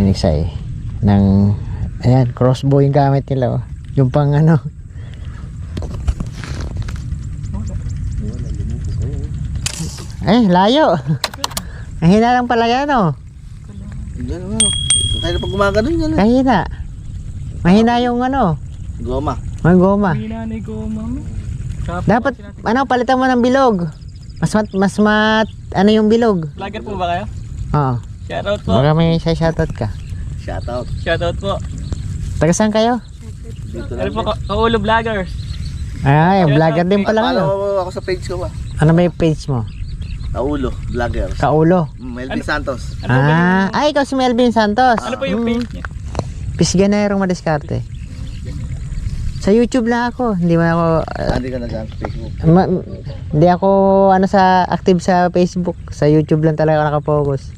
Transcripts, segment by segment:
Niksay ng ayan, crossbow yung gamit nila, oh. Yung pang ano. Layo. Mahina lang pala yan, oh. Kaya na pag gumagano yun. Kahina. Mahina yung ano. Goma. May goma. Mahina na yung goma mo. Dapat ano, palitan mo ng bilog. Ano yung bilog? Vlogger po ba kayo? Oo. Shoutout po. Baka may shoutout ka. Shoutout. Shoutout po. Taga saan kayo? Dito Ano lang. po, Kaulo Vloggers. Ay, vlogger din pala kayo. Follow ako sa page ko ba? Ano may page mo? Kaulo Vloggers. Kaulo. Melvin Santos. Ano po yung, Ay, ikaw si Melvin Santos. ano po yung page niya? Pisganerong madiskarte. Sa YouTube lang ako. Hindi man ako Hindi ka nag-ang Facebook. hindi ako active sa Facebook. Sa YouTube lang talaga ako nakapokus.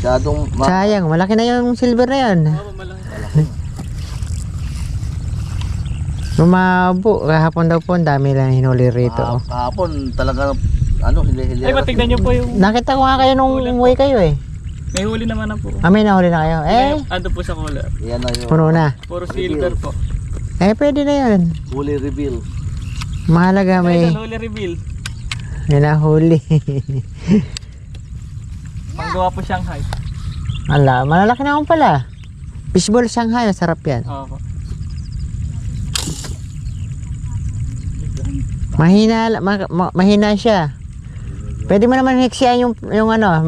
Masyadong Sayang, malaki na yung silver na yun. Oo, malaki. Lumabo, kahapon daw po, ang dami lang hinuli rito. Oh. kahapon talaga hili-hili. Ay, matignan nyo po yung Nakita ko nga kayo nung umuwi kayo eh. may huli naman na po. May nahuli na kayo. Ando po sa color. Yan na yung Puno na. Puro silver po. Pwede na yan. huli reveal. Mahalaga May may huli reveal. nahuli. Panggawa po Shanghai. Ala, malalaki naman pala. Fishball Shanghai, masarap yan. Oo po. Mahina siya. Pwede mo naman hiksiyan yung ano,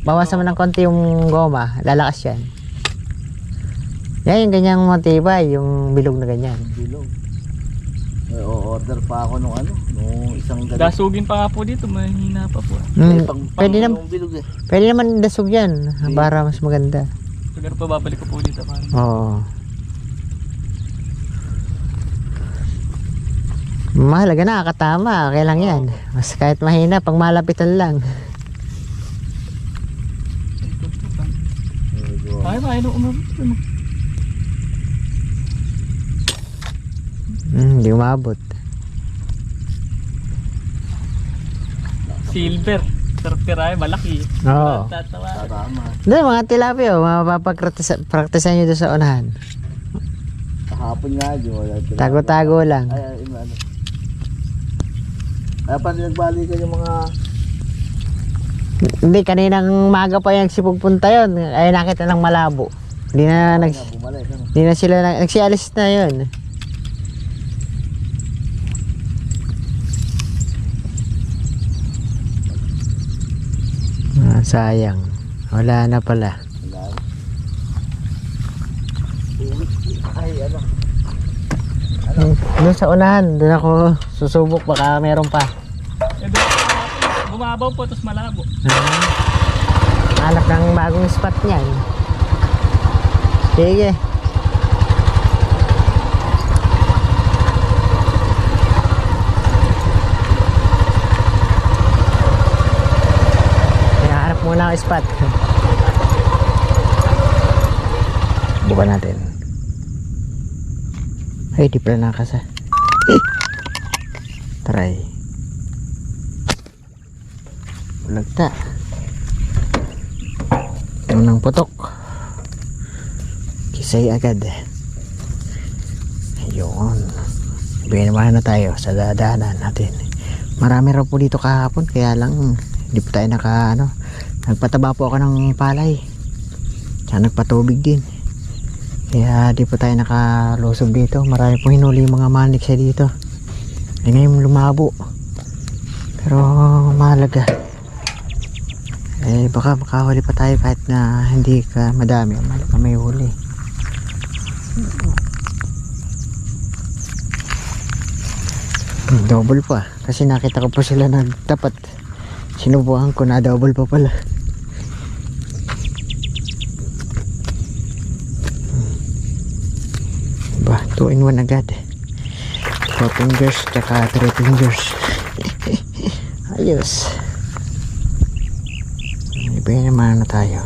bawasan mo ng konti yung goma, lalakas yan. Yan yung ganyang matibay, yung bilog na ganyan. Bilog. Order pa ako nung isang gabi. Dasugin pa nga po dito, mahina pa po. Pwede naman dasog yan, para mas maganda. Siguro po babalik ko po dito. Oo. Mahalaga, nakakatama. Okay lang yan. Mas kahit mahina, pag malapitan lang. Ay, nung umabot. Hindi umabot. Silver. Tira malaki. Oo. Tatawa. Tama. Doon, mga tilapia, mapapagpraktisan nyo doon sa unahan. Kahapon nga yun. Tago-tago lang. Kaya pa nagbalikan yung mga Hindi, kaninang maga pa yung sipugpunta yun. Ay, nakita ng malabo. Hindi bumalik. na sila, nagsialis na yun. Sayang. Wala na pala. Ay, Doon sa unahan, doon ako susubok, baka meron pa. Bumabaw po, tapos malabo. Hanap ng bagong spot niyan. Sige. Hanap muna ang spot. Bukan natin. Ay, di pala nakasa. Try. Bulagta. Unang putok. Kisay agad. Ayun. Bigyan naman na tayo sa dadaanan natin. Marami raw po dito kahapon, kaya lang hindi po tayo nagpataba po ako ng palay. Tsaka nagpatubig din. Kaya di po tayo nakalusog dito. Marami po hinuli yung mga manik siya dito. Ay ngayon lumabo. Pero mahalaga. Baka makahuli pa tayo kahit na hindi ka madami. Mahalaga may huli. Double pa. Kasi nakita ko po sila nagtapat. Sinubukan ko na double pa pala. Ba, 2 in 1 agad. 4 fingers tsaka 3 fingers. Ayos. Ibigay naman na tayo.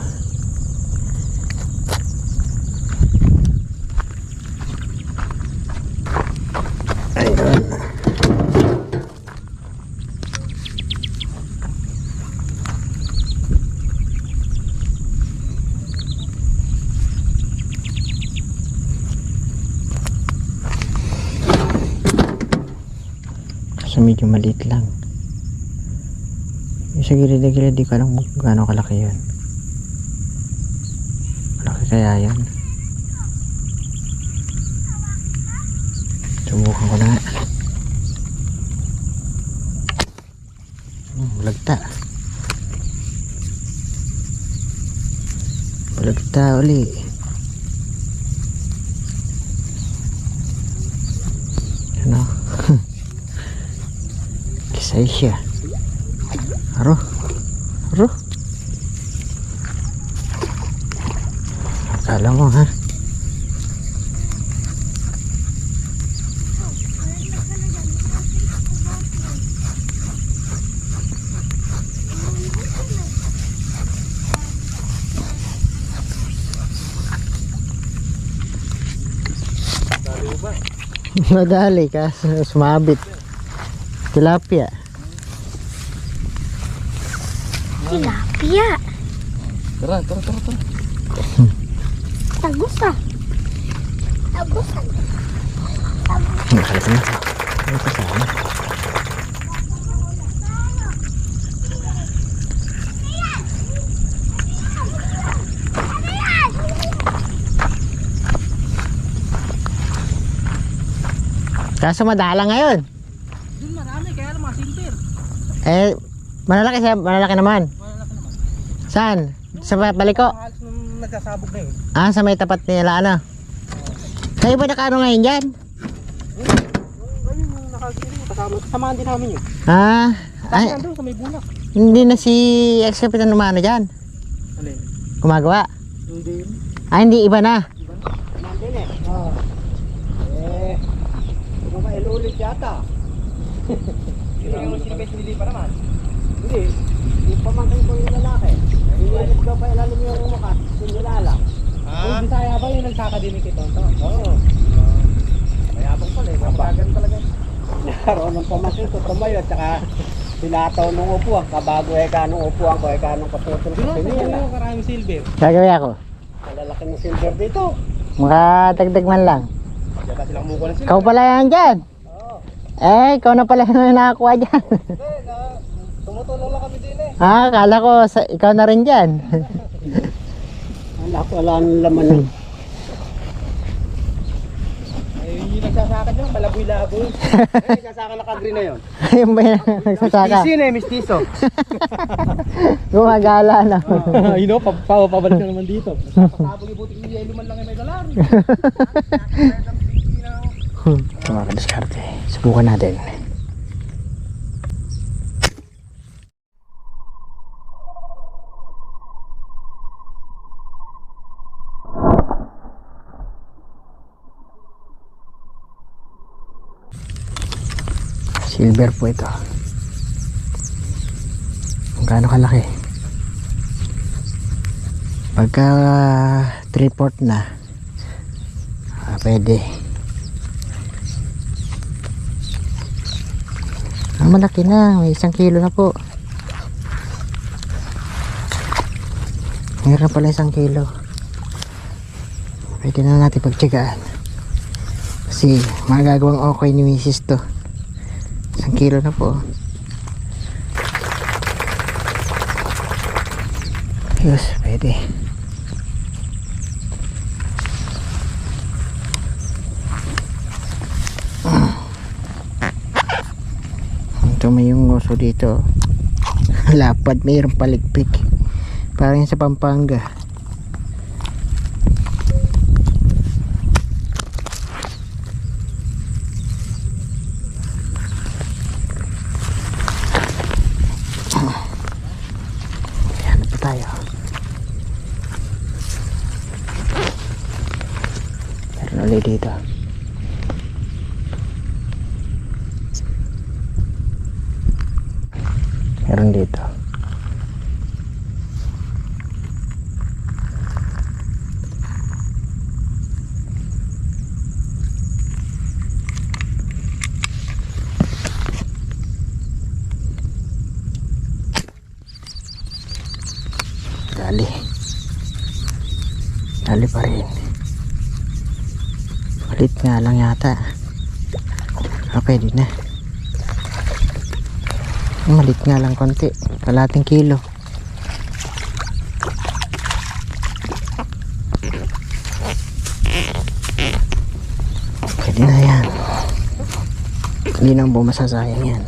Ayun. Sa medyo maliit lang. Yung sa gilid na gilid, di ko alam kung gaano kalaki yun. Malaki kaya yun. Subukan ko na nga. Bulagta. Bulagta uli. Ano? Kisay siya. Aro. Aro. Akala mo ha. Madali ka, sumabit. Tilapia. Tilapia. Tara. Tagus ah. Tagus ah. Nakalit na. Ano pa sana? Kaso madala ngayon. Doon marami, kaya lang mga silver. Eh, malalaki naman. Saan? Sa baliko? Halos nung nagsasabog na yun. Ah, sa may tapat nila ano? Kayo ba nakaano ngayon dyan? Ayun yung nakagiri, kasamahan din namin yun. Ah, ay, Nandun sa may bulak. hindi na si ex-kapitan umano dyan. Alin? Gumagawa. Hindi yun. Ah, hindi iba na. Nandun eh. Oo. Kumail ulit yata. Hindi mo sinibet hindi pa naman. Hindi. Yung pamangkin ko yung lalaki. Hindi daw pa ilalim yung mukha. Hindi lang. Kung Bisaya ba yung nagkakadinig ito? Oo. Mayabang pala eh. Kabagan talaga. Naroon ng pamangkin ko tumayo at saka pinataw nung upuan. Kabago nung upuan ko nung kaputol ko. Pinila. Karaming silver. Gagawin ako. Malalaki ng silver dito. Makadagdag man lang. Diyan silang muko ng silver. Ikaw pala yan dyan. Oo. Eh, ikaw na pala yung nakakuha dyan. Tumutulong lang kami din eh. Ah, kala ko ikaw na rin dyan. Wala nang laman nun. Ay, yung nagsasaka nyo, malaboy-laboy. Ay, nagsasaka naka-green na yun. Ayun ba yung nagsasaka? Mistiso na eh, mistiso. Gumagala na. Ayun o, pabalik na naman dito. Pasabog yung butik niya, iluman lang yung may galari. Ito mga kadiskarte. Subukan natin. Silver po ito. Kung gaano kalaki. Pagka 3/4 na, pwede. Malaki na, may 1 kilo na po. Meron pala 1 kilo. Pwede na natin pagtsagaan. Kasi magagawang okay ni misis to. 1 kilo na po. Yes, pwede. Ito may yung oso dito. Lapad, mayroong palikpik. Parang sa Pampanga. Ayan na po tayo. Meron ulit dito. Meron dito. Dali. Dali pa rin. Palit nga lang yata. Okay din na. Malit nga lang konti. Kalating kilo. Pwede na yan. Hindi nang bumasasayang yan.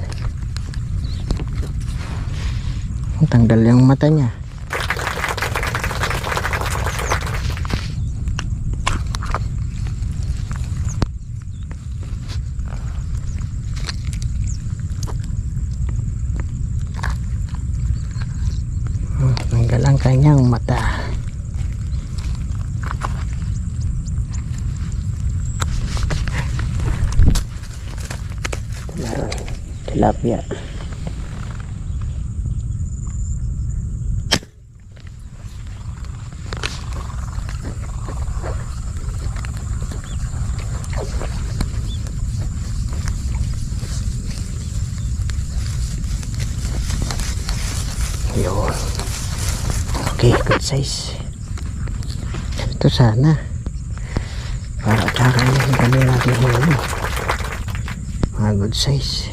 Tanggal yung mata niya. Tanggal ang kanyang mata. Meron tilapia. Yun. Okay, good size. Ito sana. Para tsaka yung kami natin huli. Mga good size.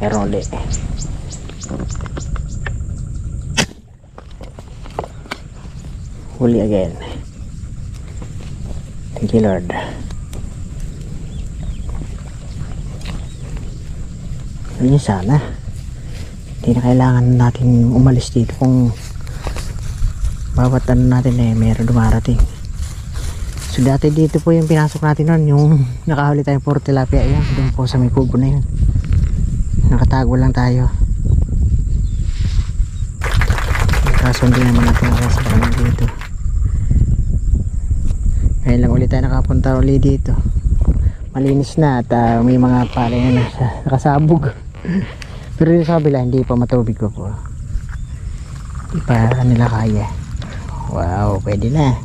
Meron ulit. Huli again. Thank you, Lord. Yun sana. Hindi na kailangan natin umalis dito kung bawat ano natin meron dumarating. So dati dito po yung pinasok natin noon, yung nakahuli tayong puro tilapia yan. Doon po sa may kubo na yun. Nakatago lang tayo. Kaso hindi naman natin nakasama dito. Ngayon lang ulit tayo nakapunta ulit dito. Malinis na at may mga palay na nakasabog. Pero yung sa kabila hindi pa matubig ko po. Hindi pa nila kaya. Wow, pwede na.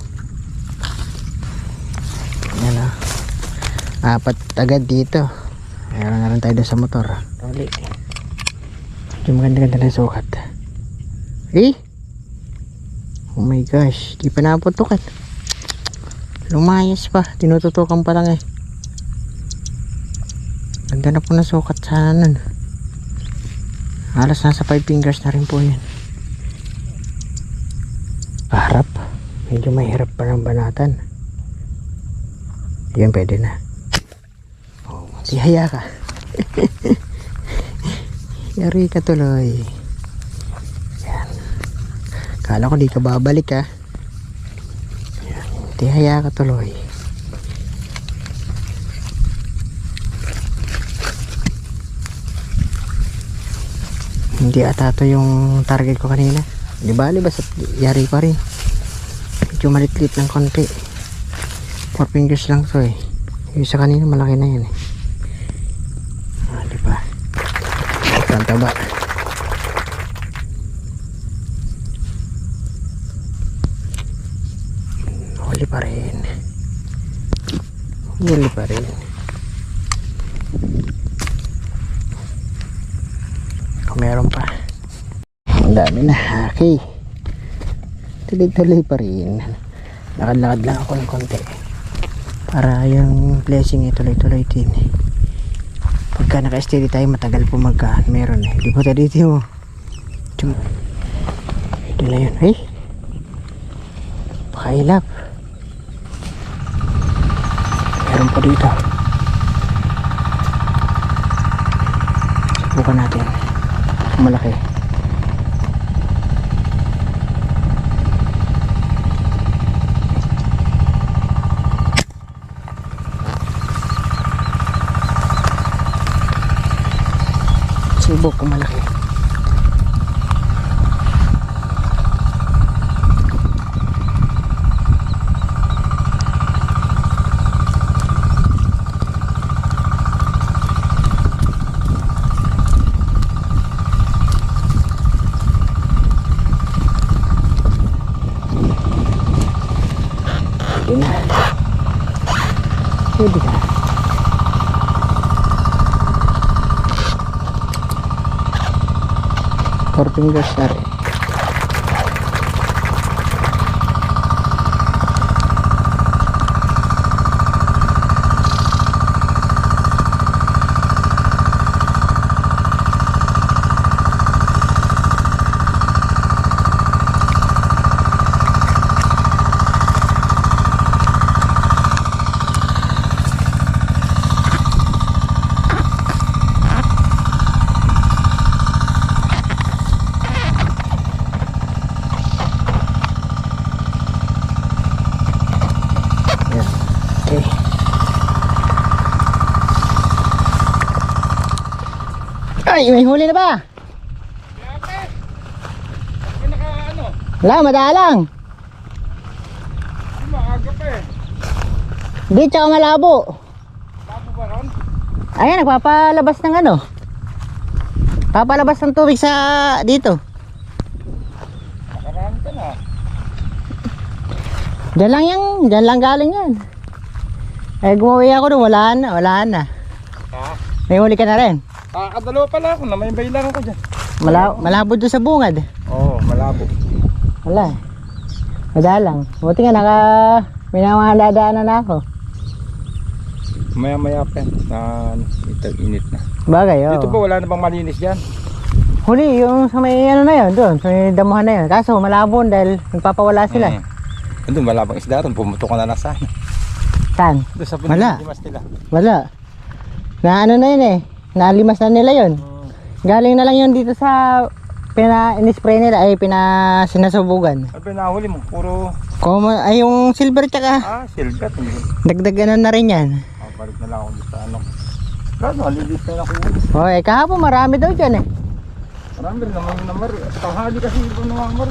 Yan o. 4 agad dito. Meron na rin tayo doon sa motor. Roli. Yung maganda-ganda ng sukat. Eh? Oh my gosh. Di pa naputukan. Lumayas pa. Tinututukan pa lang eh. Ganda na po na sukat sana nun. Halos nasa 5 fingers na rin po yan. Paharap. Medyo mahirap pa ng banatan. Yan pwede na. Tihaya ka. Yari ka tuloy. Yan. Kala ko di ka babalik ha. Yan. Tihaya ka tuloy. Hindi ata to yung target ko kanina. Di bali basta yari pa rin. Medyo malit-lit ng konti. 4 fingers lang to eh. Yung sa kanina malaki na yan eh. Ang taba. Huli pa rin. Huli pa rin. Kung meron pa. Ang dami na. Okay. Tuloy-tuloy pa rin. Lakad-lakad lang ako ng konti. Para yung blessing ay tuloy-tuloy din. Pagka naka-steady tayo matagal po meron eh. Di po tayo dito mo. Ito na yun. Ay! Pakailap. Meron po dito. Subukan natin. Malaki. Subok kung malaki. Pwede na. Pwede na. Four fingers na rin. Okay. Ay, may huli na ba? Wala, madalang. Maaga pa eh. Di, tsaka malabo. Labo ba ron? Ayan, nagpapalabas ng ano. Papalabas ng tubig sa dito. Nakarami ka na. Diyan lang galing yan. Eh, gumawi ako doon, wala na. Ha? May huli ka na rin. Kakadalo pala ako na may bailang ako dyan. Malabo doon sa bungad. Oo, malabo. Wala. Madalang. Buti nga, may namahaladaanan na ako. Maya pa yan. Init na. Bagay, oo. Dito ba wala na bang malinis dyan? Huli, yung sa may ano na yun, doon, sa may damuhan na yun. Kaso malabon dahil nagpapawala sila. Doon malabang isda ron, pumuto ka na lang sana. Saan? Doon sa Wala. pinilimas nila. Wala. Na ano na yun eh. Nalimas na nila yun. Galing na lang yun dito sa in-spray nila ay sinasubugan. Ano pinahuli mo? Puro... Ay yung silver tsaka silver. dagdagan na rin yan. Balik na lang ako dito sa ano. Gano, lilis na ako. O eh kahapon marami daw dyan eh. Marami rin naman namar. Tanghali kasi iba namamar.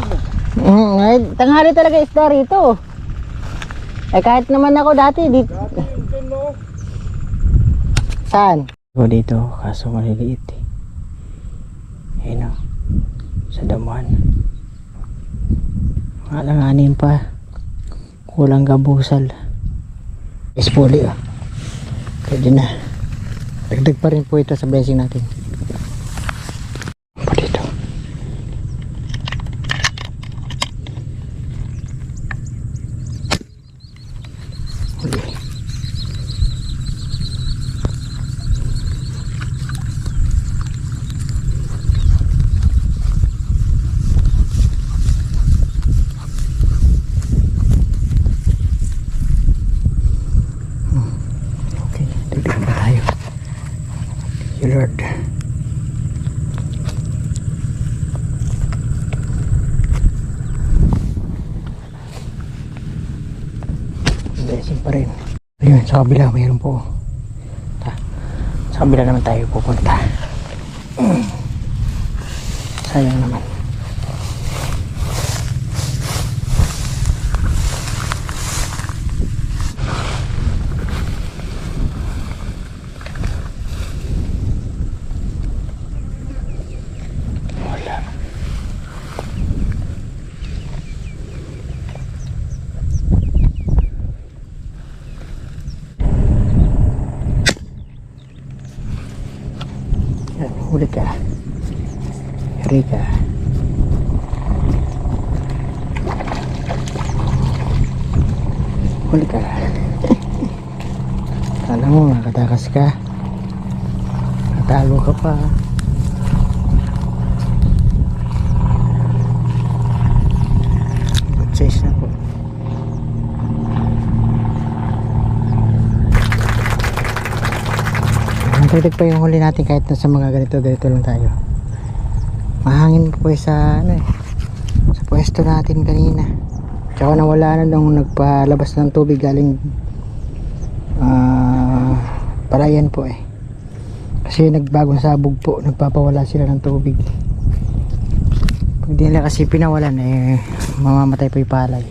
Ay, tanghali talaga isda rito. Eh kahit naman ako dati dito. Dati yung dun no. Saan? O dito, kaso maliliit eh. Ayun o. Sa damuhan. Alanganin pa. Kulang gabusal. Ispuli o. Pwede na. Dagdag pa rin po ito sa blessing natin. Pa dito. Huli. Okay, dagdagan pa tayo. Thank you, Lord. Blessing pa rin. Ayun, sa kabila mayroon po. Sa kabila naman tayo pupunta. Sayang naman. Wala. Yan, huli ka. Huli ka. Huli ka. Kala mo makatakas ka. Natalo ka pa. Good size na po. Natagdag pa yung huli natin kahit nasa mga ganito lang tayo. Mahangin po sa ano eh, sa pwesto natin kanina. Tsaka nawala na nung nagpalabas ng tubig galing palayan po eh. Kasi nagbagong sabog po, nagpapawala sila ng tubig. Pag di nila kasi pinawalan eh mamamatay po yung palay.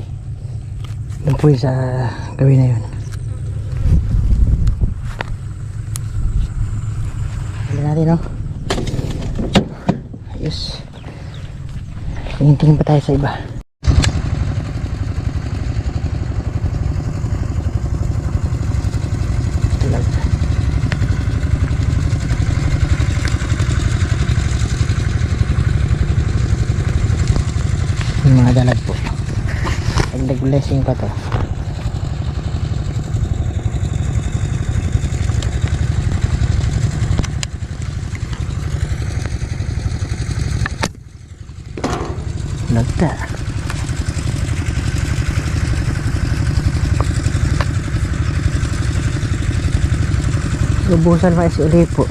Doon po yung sa gawin na yun. Tignan natin, no? Ayos. Tingin-tingin pa tayo sa iba. Talag. Yung mga dalag po. Dagdag blessing pa to. Lagta. Lubusan pa uli po.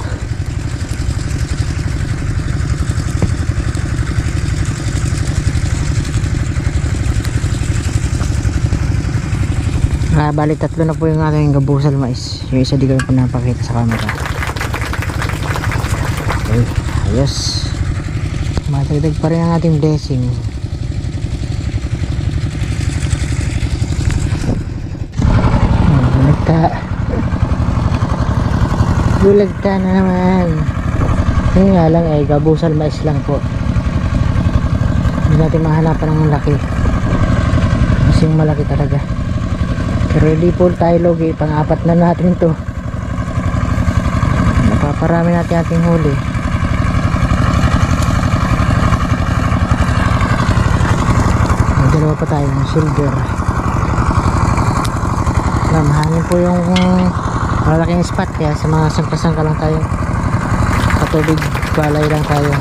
Bali tatlo na po yung aking gabusal mais. Yung isa di ko po napakita sa camera. Okay, ayos. Matagdag pa rin ang ating blessing. Bulagta na naman. Yun nga lang ay gabusal mais lang po. Hindi natin mahanapan ng laki. Kasing malaki talaga. Pero hindi po tayo logi, pang-apat na natin to. Napaparami natin ating huli. May dalawa pa tayo ng silver. Mahangin po yung malaking spot, kaya sa mga sangka-sangka lang tayo. Patubig, balay lang tayo.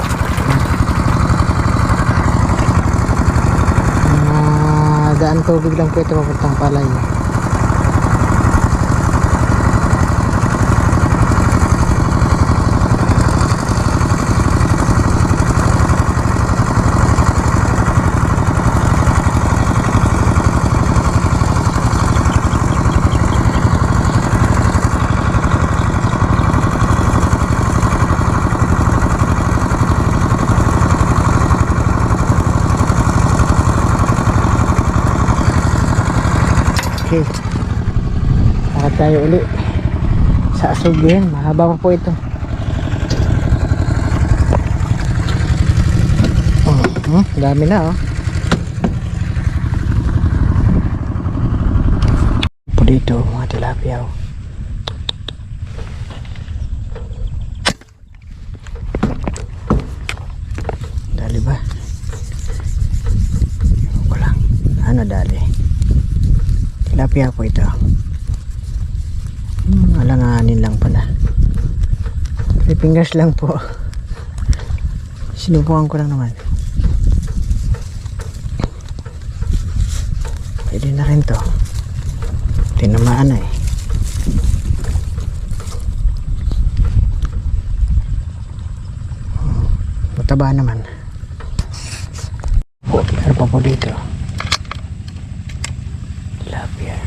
Daan tubig lang po ito papuntang palay. Okay, lakad tayo uli sa Asugin. Mahaba pa po ito. Dami na, oh. Po dito mga tilapia, oh. Dali ba? Ko lang. Ano dali? Tilapia po ito. Alanganin lang pala. 3 fingers lang po. Sinubukan ko lang naman. Pwede na rin to. Tinamaan na eh. Mataba naman. Meron pa po dito. Tilapia.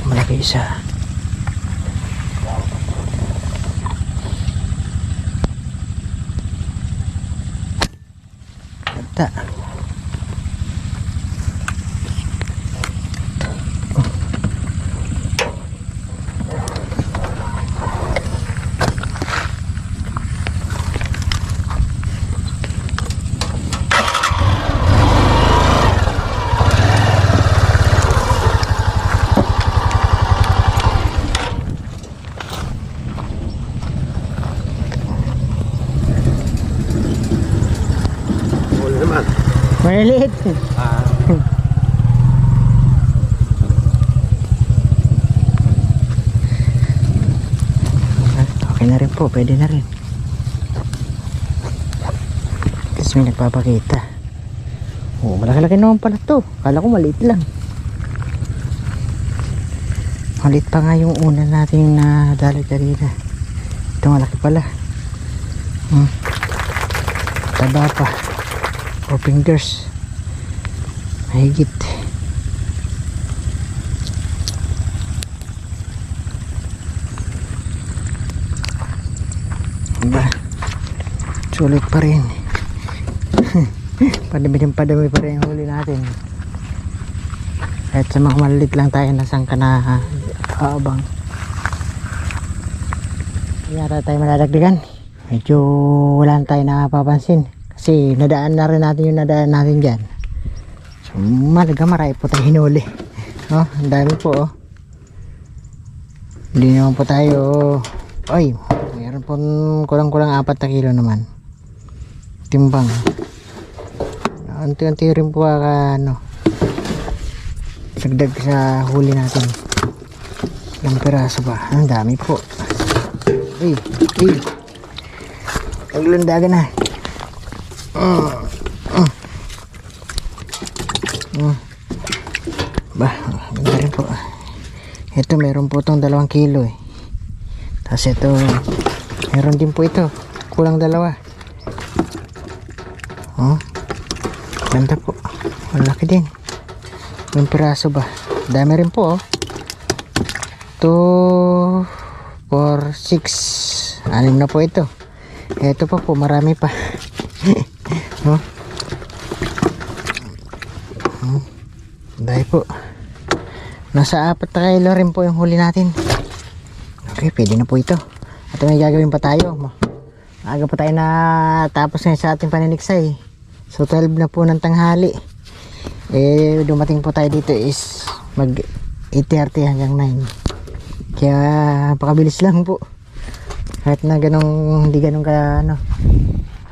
Malaki isa. Ganda. Maliit. Okay na rin po, pwede na rin. Kasi may nagpapakita. Oh, malaki-laki naman pala to. Kala ko maliit lang. Maliit pa nga yung una nating nadali kanina. Ito malaki pala. Taba pa. 4 fingers. Mahigit. Diba? Sulit pa rin. Padami pa rin yung huli natin. Kahit sa mga maliit lang tayo nasangka na kaabang. Hindi yata tayo maladagdagan. Medyo wala na tayo napapansin. Kasi nadaan na rin natin yung nadaan natin dyan. So malaga marami po tayo hinuli. Oh, ang dami po oh. Hindi naman po tayo. Ay, mayroon po kulang-kulang 4 na kilo naman. Timbang. Unti-unti rin po ano, sagdag sa huli natin. Ilang piraso ba? Ang dami po. Naglundagan na. Bah, ganda rin po. Ito meron po itong 2 kilo eh. Tapos ito meron din po ito, kulang 2. Oh, ganda po. Malaki din. Yung piraso ba? Dami rin po oh. 2, 4, 6, 6 na po ito. Ito pa po, marami pa. Oh. Dahil po nasa 4 na kilo rin po yung huli natin. Okay, pwede na po ito. At may gagawin pa tayo. Maaga pa tayo na tapos ngayon sa ating paniniksay. So 12 na po ng tanghali. Eh dumating po tayo dito is mag 8:30 hanggang 9. Kaya pakabilis lang po. Kahit na ganong hindi ganong ka ano.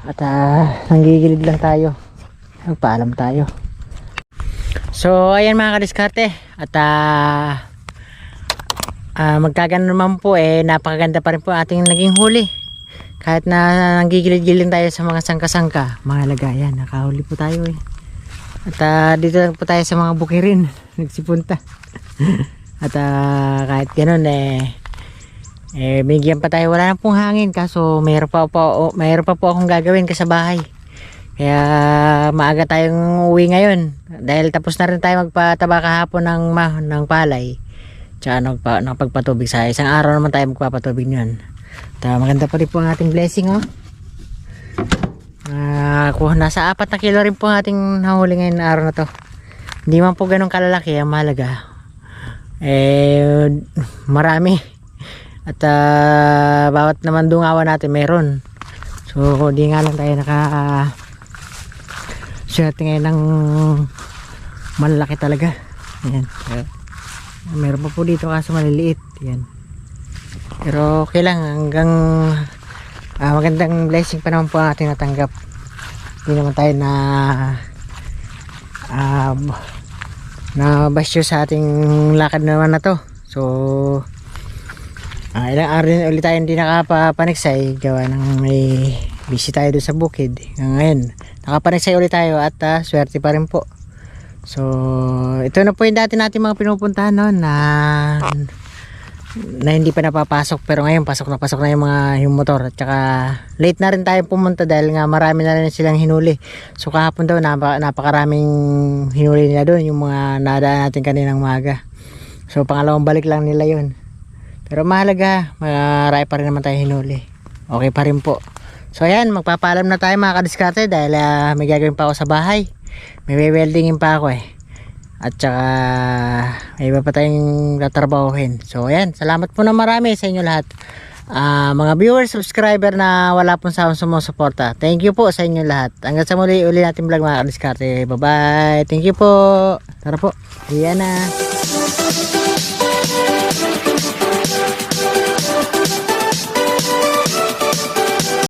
At nanggigilid lang tayo. Magpaalam tayo. So ayan mga kadiskarte. At magkagano naman po eh, napakaganda pa rin po ating naging huli. Kahit na nanggigilid-gilid tayo sa mga sangka-sangka, mga lagayan, nakahuli po tayo eh. At dito lang po tayo sa mga bukirin, nagsipunta. At kahit ganun bigyan pa tayo, wala na pong hangin, kaso mayroon pa po akong gagawin sa bahay. Kaya maaga tayong uwi ngayon dahil tapos na rin tayo magpataba kahapon ng palay. Tsaka nakapagpatubig sa isang araw naman tayo magpapatubig niyan. Maganda pa rin po ang ating blessing oh. Nasa 4 na kilo rin po ang ating nahuli ngayon na araw na to. Hindi man po ganun kalalaki ang mahalaga. Marami. At bawat naman dungawan natin meron. So di nga lang tayo swerte ngayon ng malaki talaga. Ayan. Meron pa po dito kaso maliliit. Ayan. Pero okay lang hanggang magandang blessing pa naman po ang ating natanggap. Hindi naman tayo na basyo sa ating lakad naman na to. So ilang araw rin ulit tayo hindi nakapaniksay gawa ng may busy tayo doon sa bukid. Ngayon nakapaniksay ulit tayo at swerte pa rin po. So ito na po yung dati natin mga pinupuntahan noon na hindi pa napapasok, pero ngayon pasok na yung motor. At saka late na rin tayo pumunta dahil nga marami na rin silang hinuli. So kahapon daw napakaraming hinuli nila doon, yung mga nadaan natin kaninang maga. So pangalawang balik lang nila yun. Pero mahalaga, marami pa rin naman tayo hinuli. Okay pa rin po. So ayan, magpapaalam na tayo mga kadiskarte dahil may gagawin pa ako sa bahay. May weldingin pa ako eh. At saka may iba pa tayong tatrabahuhin. So ayan, salamat po na marami sa inyo lahat. Mga viewers, subscriber na wala pong sumusuporta. Thank you po sa inyo lahat. Hanggang sa muli natin vlog mga kadiskarte. Bye bye. Thank you po. Tara po. Ayan na.